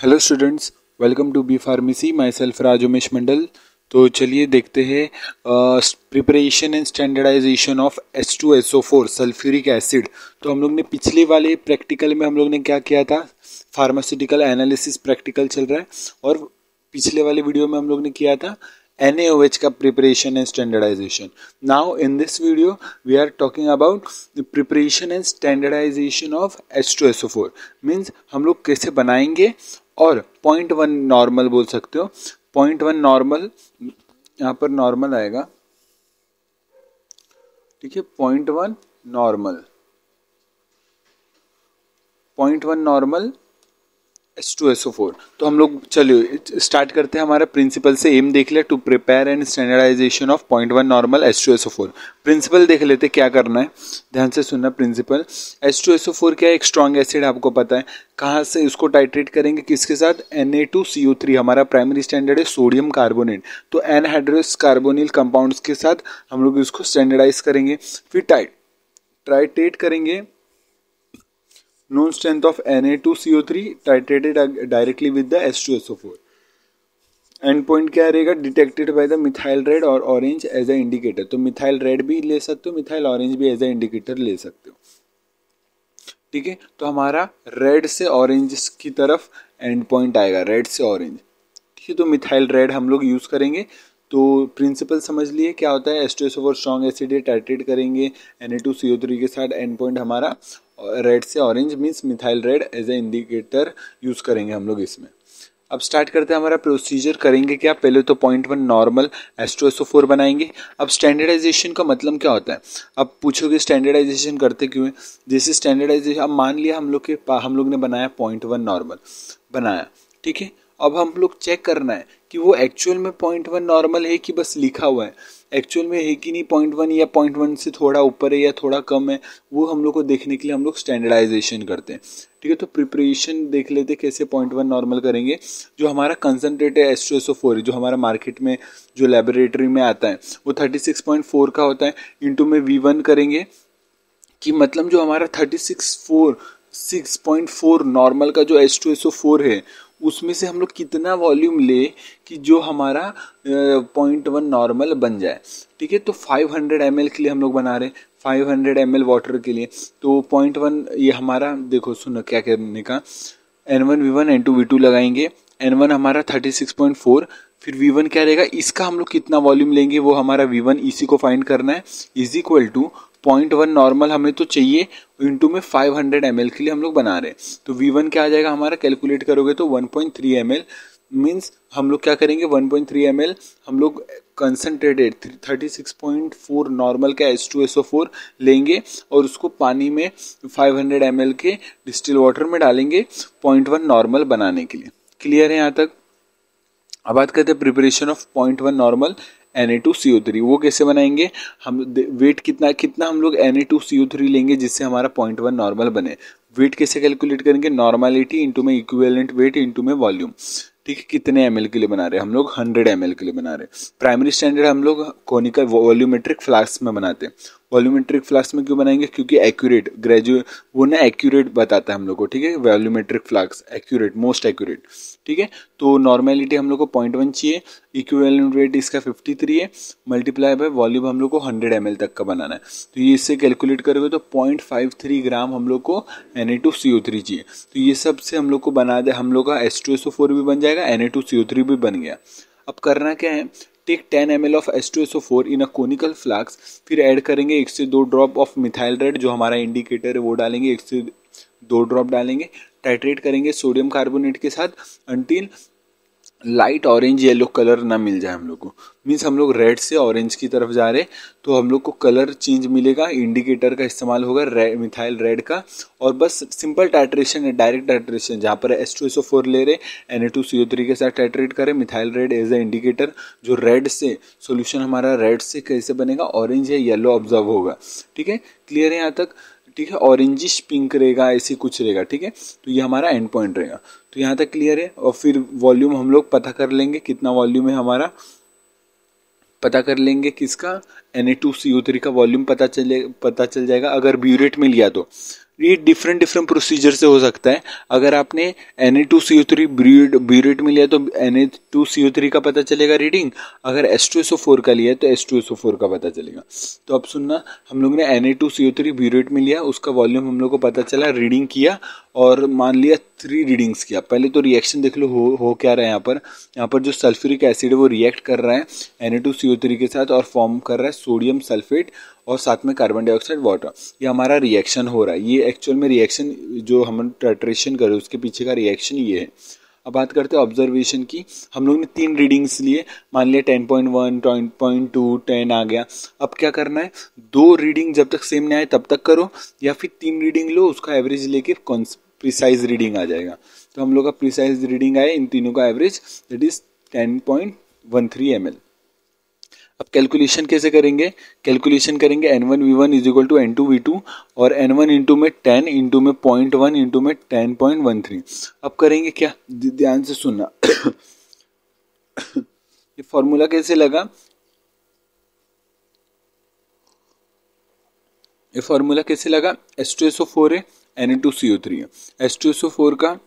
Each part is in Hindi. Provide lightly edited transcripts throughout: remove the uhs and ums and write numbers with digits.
Hello students, welcome to B pharmacy. Myself Raj Umesh Mandal. तो चलिए देखते हैं preparation and standardisation of H2SO4 sulphuric acid. तो हम लोग ने पिछले वाले प्रैक्टिकल में हम लोग ने क्या किया था, फार्मास्यूटिकल एनालिसिस प्रैक्टिकल चल रहा है, और पिछले वाले वीडियो में हम लोग ने किया था NaOH का preparation and standardization. Now in this video we are talking about the preparation and standardisation of H2SO4। Means हम लोग कैसे बनाएंगे, और 0.1 नॉर्मल बोल सकते हो। 0.1 नॉर्मल, यहाँ पर नॉर्मल आएगा, ठीक है। 0.1 नॉर्मल, 0.1 नॉर्मल H2SO4। तो हम लोग चलिए स्टार्ट करते हैं हमारा प्रिंसिपल से। एम देख लिया, to prepare and standardisation of 0.1 normal H2SO4। Principle देख लेते क्या करना है, ध्यान से सुनना। प्रिंसिपल, H2SO4 क्या है, एक स्ट्रॉन्ग एसिड, आपको पता है। कहाँ से इसको टाइट्रेट करेंगे, किसके साथ, Na2CO3। हमारा प्राइमरी स्टैंडर्ड है सोडियम कार्बोनेट, तो एनहाइड्रस कार्बोनिल कंपाउंड्स के साथ हम लोग इसको स्टैंडर्डाइज करेंगे। फिर टाइट्रेट करेंगे known strength of Na2CO3 titrated directly with the H2SO4। And point क्या रहेगा, detected by the methyl red और ऑरेंज एज ए इंडिकेटर। तो मिथाइल रेड भी ले सकते हो, मिथाइल ऑरेंज भी एज ए इंडिकेटर ले सकते हो, ठीक है। तो हमारा रेड से ऑरेंज की तरफ एंड पॉइंट आएगा, रेड से ऑरेंज, ठीक है। तो मिथाइल रेड हम लोग यूज करेंगे। तो प्रिंसिपल समझ लिए क्या होता है, H2SO4 स्ट्रॉन्ग एसिड है, टाइट्रेट करेंगे Na2CO3 के साथ, एंड पॉइंट हमारा रेड से orange, means methyl red as a indicator use करेंगे हम लोग इसमें। अब स्टार्ट करते हैं हमारा प्रोसीजर। करेंगे क्या, पहले तो 0.1 नॉर्मल H2SO4 बनाएंगे। अब स्टैंडर्डाइजेशन का मतलब क्या होता है, अब पूछोगे स्टैंडर्डाइजेशन करते क्यों है। जैसे स्टैंडर्डाइजेशन, अब मान लिया हम लोग ने बनाया 0.1 नॉर्मल बनाया, ठीक है। अब हम लोग चेक करना है कि वो एक्चुअल में 0.1 नॉर्मल है कि बस लिखा हुआ है, एक्चुअल में है कि नहीं 0.1, या 0.1 से थोड़ा ऊपर है या थोड़ा कम है, वो हम लोग को देखने के लिए हम लोग स्टैंडर्डाइजेशन करते हैं, ठीक है। तो प्रिपरेशन देख लेते कैसे 0.1 नॉर्मल करेंगे। जो हमारा कंसनट्रेट है H2SO4, जो हमारा मार्केट में जो लेबोरेटरी में आता है वो 36.4 का होता है। इंटू में V1 करेंगे, कि मतलब जो हमारा 6.4 नॉर्मल का जो H2SO4 है, उसमें से हम लोग कितना वॉल्यूम ले कि जो हमारा 0.1 नॉर्मल बन जाए, ठीक है। तो 500 ml के लिए हम लोग बना रहे हैं, 500 ml वाटर के लिए। तो 0.1 ये हमारा, देखो सुनो क्या करने का, N1 V1 N2 V2 लगाएंगे। N1 हमारा 36.4, फिर V1 क्या रहेगा, इसका हम लोग कितना वॉल्यूम लेंगे, वो हमारा V1, इसी को फाइंड करना है, इज इक्वल टू 0.1 नॉर्मल हमें तो चाहिए, इंटू में 500 ml के लिए हम लोग बना रहे हैं। तो V1 क्या आ जाएगा हमारा, कैलकुलेट करोगे तो 1.3 ml। मीन्स हम लोग क्या करेंगे, 1.3 ml हम लोग कंसनट्रेटेड 36.4 नॉर्मल का H2SO4 लेंगे, और उसको पानी में 500 ml के डिस्टिल वाटर में डालेंगे 0.1 नॉर्मल बनाने के लिए। क्लियर है यहाँ तक। अब बात करते हैं प्रिपरेशन ऑफ 0.1 नॉर्मल Na2CO3। वो कैसे बनाएंगे, हम वेट कितना हम लोग Na2CO3 लेंगे जिससे हमारा 0.1 नॉर्मल बने। वेट कैसे कैलकुलेट करेंगे, नॉर्मलिटी इंटू में इक्विवेलेंट वेट इंटू में वॉल्यूम, ठीक है। कितने ml के लिए बना रहे हैं हम लोग, 100 ml के लिए बना रहे हैं। प्राइमरी स्टैंडर्ड हम लोग कोनिकल वॉल्यूमेट्रिक फ्लास्क में बनाते हैं। वॉल्यूमेट्रिक फ्लास्क में क्यों बनाएंगे, क्योंकि एक्यूरेट ग्रेजुएट वो ना एक्यूरेट बताता है हम लोग को, ठीक है। Volumetric flask accurate, most accurate, ठीक है। तो नॉर्मेलिटी हम लोग को 0.1 चाहिए, इक्विवेलेंट वेट इसका 53 है, मल्टीप्लाई बाय वॉल्यूम हम लोग को 100 ml तक का बनाना है। तो ये इससे कैलकुलेट करोगे तो 0.53 ग्राम हम लोग को Na2CO3 चाहिए। तो ये सब से हम लोग को बना दे, हम लोग का H2SO4 भी बन जाएगा, Na2CO3 भी बन गया। अब करना क्या है, take 10 ml of H2SO4 in a conical flask, फिर ऐड करेंगे 1 से 2 ड्रॉप ऑफ मिथाइल रेड, जो हमारा इंडिकेटर है वो डालेंगे, 1 से 2 ड्रॉप डालेंगे। टाइट्रेट करेंगे सोडियम कार्बोनेट के साथ until light orange yellow colour ना मिल जाए हम लोग को। मीन्स हम लोग रेड से ऑरेंज की तरफ जा रहे, तो हम लोग को कलर चेंज मिलेगा, इंडिकेटर का इस्तेमाल होगा मिथाइल रेड का। और बस सिंपल टाइट्रेशन है, डायरेक्ट टाइट्रेशन, जहाँ पर H2SO4 ले रहे, Na2CO3 के साथ टाइट्रेट करें, methyl red as a indicator. जो रेड से सोल्यूशन हमारा रेड से कैसे बनेगा, ऑरेंज या येलो ऑब्जर्व होगा, ठीक है। क्लियर है यहाँ तक, ठीक है। ऑरेंजिश पिंक रहेगा, ऐसी कुछ रहेगा, ठीक है। तो ये हमारा एंड पॉइंट रहेगा। तो यहाँ तक क्लियर है। और फिर वॉल्यूम हम लोग पता कर लेंगे, कितना वॉल्यूम है हमारा पता कर लेंगे, किसका Na2CO3 का वॉल्यूम पता चल जाएगा। अगर ब्यूरेट में लिया तो ये डिफरेंट डिफरेंट प्रोसीजर से हो सकता है। अगर आपने Na2CO3 ब्यूरेट में लिया तो Na2CO3 का पता चलेगा रीडिंग, अगर H2SO4 का लिया तो H2SO4 का पता चलेगा। तो अब सुनना, हम लोग ने Na2CO3 ब्यूरेट में लिया, उसका वॉल्यूम हम लोग को पता चला, रीडिंग किया और मान लिया 3 रीडिंग्स किया। पहले तो रिएक्शन देख लो हो क्या रहा है। यहाँ पर जो सल्फ्यूरिक एसिड है वो रिएक्ट कर रहा है Na2CO3 के साथ और फॉर्म कर रहा है सोडियम सल्फेट और साथ में कार्बन डाइऑक्साइड वाटर। ये हमारा रिएक्शन हो रहा है। ये एक्चुअल में रिएक्शन जो हम टाइट्रेशन कर रहे हैं उसके पीछे का रिएक्शन ये है। अब बात करते हैं ऑब्जर्वेशन की। हम लोग ने 3 रीडिंग्स लिए, मान लिया 10.1, 10.2, 10 आ गया। अब क्या करना है, 2 रीडिंग जब तक सेम नहीं आए तब तक करो, या फिर 3 रीडिंग लो, उसका एवरेज लेके प्रिसाइज रीडिंग आ जाएगा। तो हम लोग का प्रिसाइज रीडिंग आया इन तीनों का एवरेज, दैट इज 10.13 ml। अब कैलकुलेशन कैसे करेंगे, कैलकुलेशन करेंगे N1V1 is equal to N2V2 और N1 इंटू में 10 इंटू में 0.1 इंटू में 10.13। अब करेंगे क्या, ध्यान से सुनना ये फॉर्मूला कैसे लगा, ये फॉर्मूला कैसे लगा, H2SO4 है, Na2CO3 है। H2SO4 का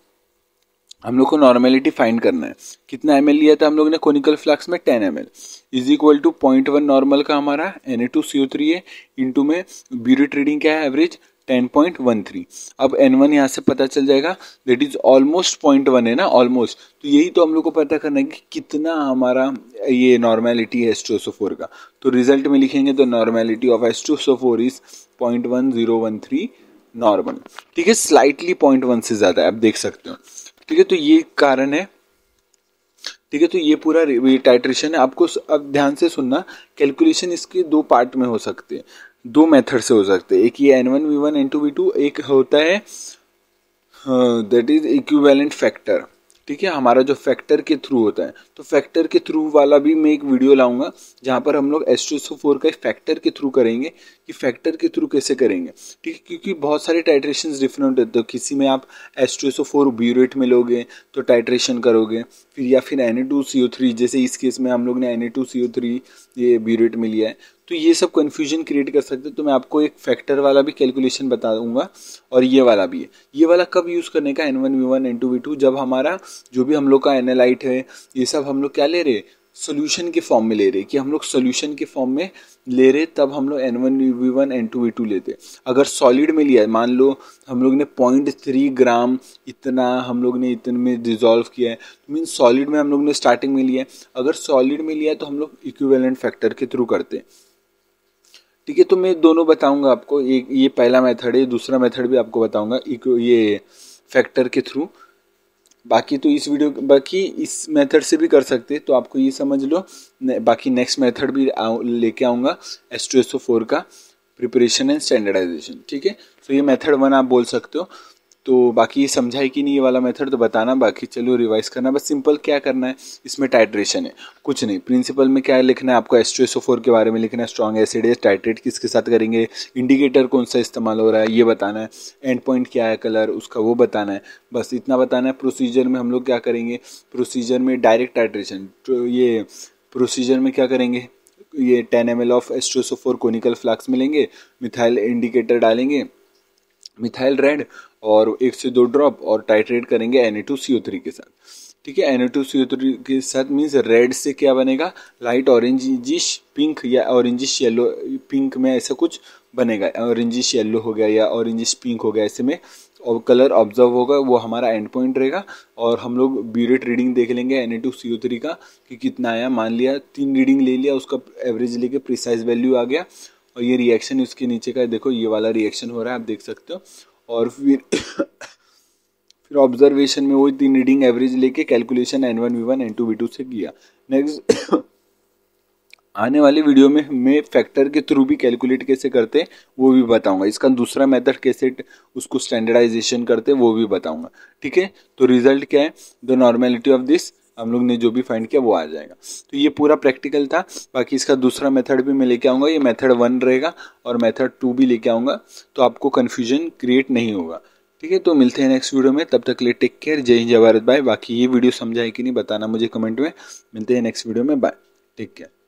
हम लोग को नॉर्मेलिटी फाइंड करना है। कितना ml लिया था हम लोग ने कोनिकल फ्लास्क में, 10 ml is equal to 0.1 normal का हमारा Na2CO3 है, इंटू में ब्यूरेट रीडिंग क्या है एवरेज 10.13। अब N1 यहाँ से पता चल जाएगा, दैट इज ऑलमोस्ट 0.1 है ना, ऑलमोस्ट। तो यही तो हम लोग को पता करना है कि कितना हमारा ये नॉर्मेलिटी है H2SO4 का। तो रिजल्ट में लिखेंगे तो normality of H2SO4 is 0.1013 normal. ठीक है, स्लाइटली 0.1 से ज्यादा है, आप देख सकते हो। ठीक है, तो ये कारण है। ठीक है, तो ये पूरा टाइट्रेशन है। आपको अब ध्यान से सुनना, कैलकुलेशन इसके 2 पार्ट में हो सकते हैं, 2 मेथड से हो सकते हैं। एक ये N1V1 N2V2, एक होता है दैट इज इक्विवेलेंट फैक्टर। ठीक है, हमारा जो फैक्टर के थ्रू होता है, तो फैक्टर के थ्रू वाला भी मैं एक वीडियो लाऊंगा जहां पर हम लोग H2SO4 का फैक्टर के थ्रू करेंगे कि फैक्टर के थ्रू कैसे करेंगे। ठीक है, क्योंकि बहुत सारे टाइट्रेशंस डिफरेंट होते हैं। किसी में आप H2SO4 ब्यूरेट में लोगे तो टाइट्रेशन करोगे, फिर या फिर Na2CO3, जैसे इस केस में हम लोग ने Na2CO3 ये ब्यूरेट में लिया है, तो ये सब कंफ्यूजन क्रिएट कर सकते हैं। तो मैं आपको एक फैक्टर वाला भी कैलकुलेशन बता दूंगा और ये वाला भी है। ये वाला कब यूज करने का, N1V1 N2V2, जब हमारा जो भी हम लोग का एनालाइट है ये सब हम लोग क्या ले रहे, सोल्यूशन के फॉर्म में ले रहे, कि हम लोग सोल्यूशन के फॉर्म में ले रहे, तब हम लोग N1V1 N2V2 लेते। अगर सॉलिड में लिया, मान लो हम लोग ने 0.3 ग्राम इतना हम लोग ने इतने में डिजोल्व किया है, मीन सॉलिड में हम लोग ने स्टार्टिंग में लिया है। अगर सॉलिड में लिया तो हम लोग इक्विवेलेंट फैक्टर के थ्रू करते हैं। ठीक है, तो मैं दोनों बताऊंगा आपको, एक ये पहला मेथड है, दूसरा मेथड भी आपको बताऊंगा ये फैक्टर के थ्रू। बाकी तो बाकी इस मेथड से भी कर सकते हैं, तो आपको ये समझ लो। बाकी नेक्स्ट मेथड भी लेके आऊँगा, H2SO4 का प्रिपरेशन एंड स्टैंडर्डाइजेशन। ठीक है, तो ये मेथड 1 आप बोल सकते हो। तो बाकी ये समझा है कि नहीं ये वाला मेथड, तो बताना, बाकी चलो रिवाइज करना। बस सिंपल क्या करना है, इसमें टाइट्रेशन है, कुछ नहीं। प्रिंसिपल में क्या लिखना है आपको, H2SO4 के बारे में लिखना है, स्ट्रॉन्ग एसिड है, टाइट्रेट किसके साथ करेंगे, इंडिकेटर कौन सा इस्तेमाल हो रहा है ये बताना है, एंड पॉइंट क्या है कलर उसका वो बताना है, बस इतना बताना है। प्रोसीजर में हम लोग क्या करेंगे, प्रोसीजर में डायरेक्ट टाइट्रेशन, तो ये प्रोसीजर में क्या करेंगे, ये 10 ml of H2SO4 conical flask में लेंगे, मिथाइल इंडिकेटर डालेंगे, मिथाइल रेड, और 1 से 2 ड्रॉप, और टाइट्रेट करेंगे Na2CO3 के साथ। ठीक है, Na2CO3 के साथ मीन्स रेड से क्या बनेगा, लाइट ऑरेंजिश पिंक या ऑरेंजिश येलो, पिंक में ऐसा कुछ बनेगा, ऑरेंजिश येलो हो गया या ऑरेंजिश पिंक हो गया, ऐसे में और कलर ऑब्जर्व होगा, वो हमारा एंड पॉइंट रहेगा। और हम लोग ब्यूरेट रीडिंग देख लेंगे Na2CO3 का कि कितना आया, मान लिया 3 रीडिंग ले लिया, उसका एवरेज लेके प्रिसाइज वैल्यू आ गया, और ये रिएक्शन उसके नीचे का देखो, ये वाला रिएक्शन हो रहा है, आप देख सकते हो। और फिर ऑब्जर्वेशन में वही 3 रीडिंग एवरेज लेके कैलकुलेशन N1V1 N2V2 से किया। नेक्स्ट आने वाली वीडियो में मैं फैक्टर के थ्रू भी कैलकुलेट कैसे करते वो भी बताऊंगा, इसका दूसरा मेथड कैसे उसको स्टैंडर्डाइजेशन करते वो भी बताऊंगा। ठीक है, तो रिजल्ट क्या है, द नॉर्मेलिटी ऑफ दिस हम लोग ने जो भी फाइंड किया वो आ जाएगा। तो ये पूरा प्रैक्टिकल था, बाकी इसका दूसरा मेथड भी मैं लेके आऊँगा, ये मेथड 1 रहेगा और मेथड 2 भी लेके आऊँगा, तो आपको कन्फ्यूजन क्रिएट नहीं होगा। ठीक है, तो मिलते हैं नेक्स्ट वीडियो में, तब तक के लिए टेक केयर, जय हिंद जय भारत, बाय। बाकी ये वीडियो समझा है कि नहीं बताना मुझे कमेंट में। मिलते हैं नेक्स्ट वीडियो में, बाय, टेक केयर।